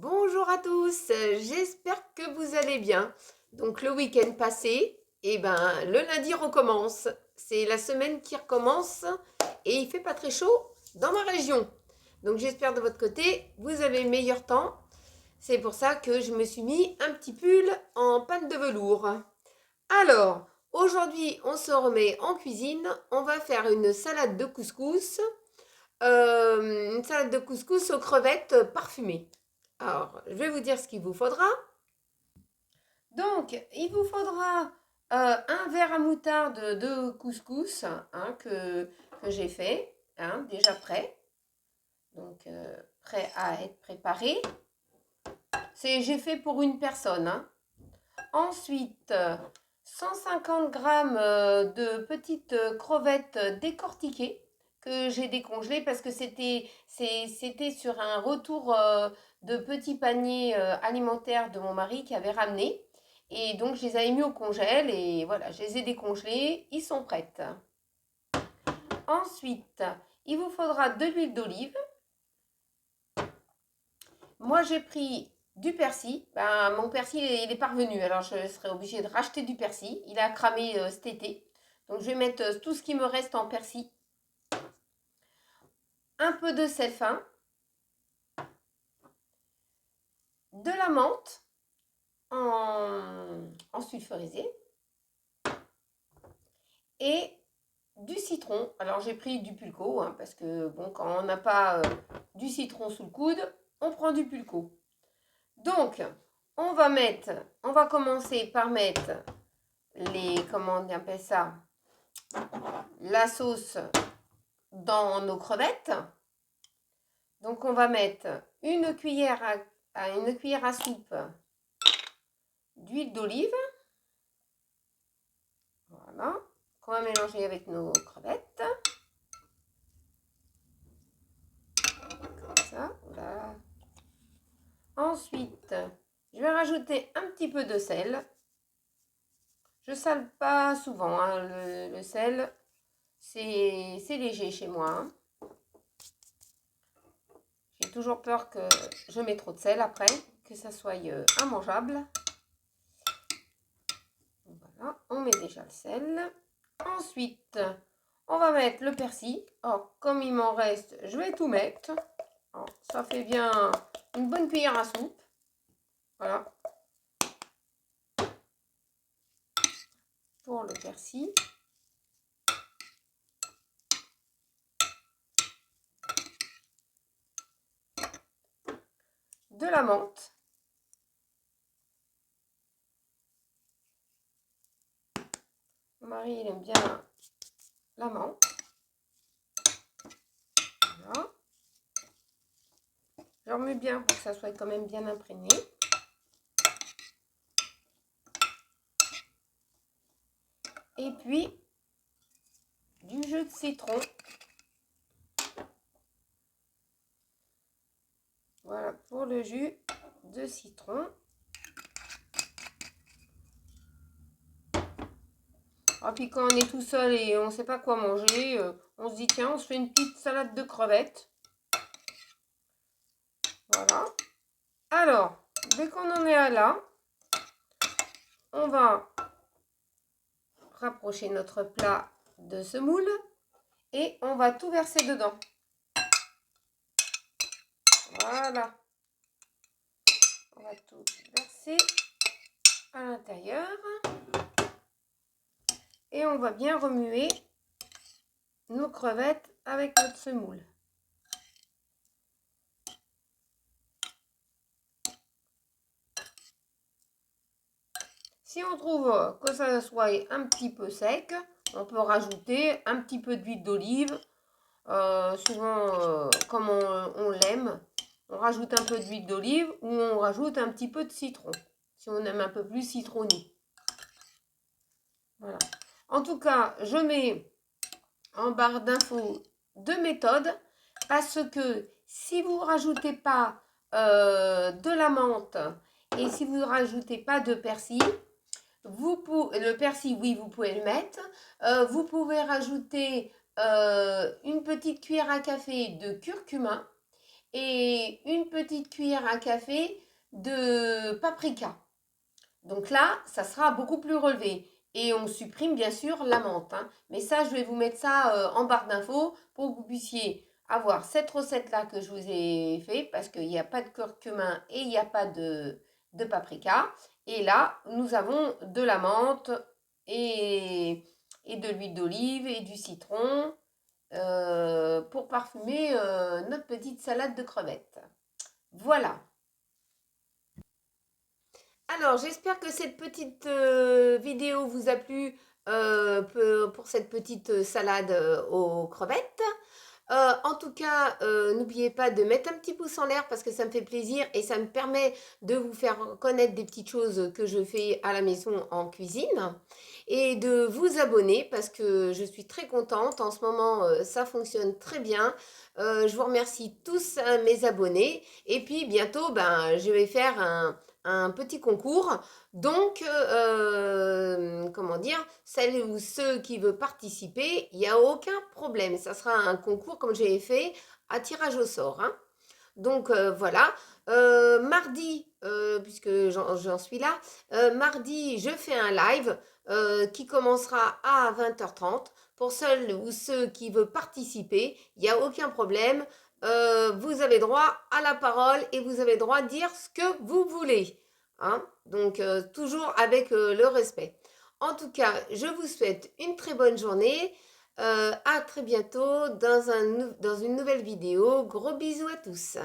Bonjour à tous, j'espère que vous allez bien. Donc le week-end passé, le lundi recommence. C'est la semaine qui recommence et il fait pas très chaud dans ma région. Donc j'espère de votre côté, vous avez le meilleur temps. C'est pour ça que je me suis mis un petit pull en panne de velours. Alors, aujourd'hui, on se remet en cuisine. On va faire une salade de couscous. Une salade de couscous aux crevettes parfumées. Alors, je vais vous dire ce qu'il vous faudra. Donc, il vous faudra un verre à moutarde de couscous que j'ai fait, déjà prêt. Donc, prêt à être préparé. J'ai fait pour une personne. Ensuite, 150 grammes de petites crevettes décortiquées que j'ai décongelées parce que c'était sur un retour de petits paniers alimentaires de mon mari qui avait ramené. Et donc, je les avais mis au congèle et voilà, je les ai décongelés. Ils sont prêts. Ensuite, il vous faudra de l'huile d'olive. Moi, j'ai pris du persil. Mon persil, il est parvenu. Alors, je serai obligée de racheter du persil. Il a cramé cet été. Donc, je vais mettre tout ce qui me reste en persil. Un peu de sel fin. De la menthe en sulfurisé. Et du citron. Alors, j'ai pris du pulco. Parce que, bon, quand on n'a pas du citron sous le coude, on prend du pulco. Donc, on va commencer par mettre comment on appelle ça, la sauce dans nos crevettes. Donc on va mettre une cuillère à soupe d'huile d'olive. Voilà. Qu'on va mélanger avec nos crevettes. Comme ça. Voilà. Ensuite, je vais rajouter un petit peu de sel. Je sale pas souvent. Le sel, c'est léger chez moi. J'ai toujours peur que je mette trop de sel après, que ça soit immangeable. Voilà, on met déjà le sel. Ensuite, on va mettre le persil. Alors, comme il m'en reste, je vais tout mettre. Alors, ça fait bien une bonne cuillère à soupe. Voilà. Pour le persil. De la menthe. Mon mari, il aime bien la menthe. Voilà. Je remets bien pour que ça soit quand même bien imprégné. Et puis, du jus de citron. Voilà, pour le jus de citron. Ah, puis quand on est tout seul et on ne sait pas quoi manger, on se dit tiens, on se fait une petite salade de crevettes. Voilà. Alors, dès qu'on en est à là, on va rapprocher notre plat de ce moule et on va tout verser dedans. Voilà. On va tout verser à l'intérieur. Et on va bien remuer nos crevettes avec notre semoule. Si on trouve que ça soit un petit peu sec, on peut rajouter un petit peu d'huile d'olive. Souvent, comme on l'aime, on rajoute un peu d'huile d'olive ou on rajoute un petit peu de citron, si on aime un peu plus citronné. Voilà. En tout cas, je mets en barre d'infos deux méthodes parce que si vous ne rajoutez pas de la menthe et si vous ne rajoutez pas de persil, le persil, oui, vous pouvez le mettre. Vous pouvez rajouter une petite cuillère à café de curcuma et une petite cuillère à café de paprika. Donc là, ça sera beaucoup plus relevé. Et on supprime bien sûr la menthe, hein. Mais ça, je vais vous mettre ça en barre d'infos pour que vous puissiez avoir cette recette-là que je vous ai fait parce qu'il n'y a pas de curcuma et il n'y a pas de paprika. Et là, nous avons de la menthe et de l'huile d'olive et du citron pour parfumer notre petite salade de crevettes. Voilà. Alors, j'espère que cette petite vidéo vous a plu pour cette petite salade aux crevettes. En tout cas, n'oubliez pas de mettre un petit pouce en l'air parce que ça me fait plaisir et ça me permet de vous faire connaître des petites choses que je fais à la maison en cuisine et de vous abonner parce que je suis très contente. En ce moment, ça fonctionne très bien. Je vous remercie tous mes abonnés et puis bientôt, ben, je vais faire un petit concours. Donc, comment dire, celles ou ceux qui veulent participer, il n'y a aucun problème. Ça sera un concours comme j'ai fait à tirage au sort, hein. Donc voilà. Mardi, puisque j'en suis là, mardi, je fais un live qui commencera à 20h30. Pour celles ou ceux qui veulent participer, il n'y a aucun problème. Vous avez droit à la parole et vous avez droit de dire ce que vous voulez, hein. Donc toujours avec le respect. En tout cas, je vous souhaite une très bonne journée. À très bientôt dans une nouvelle vidéo. Gros bisous à tous.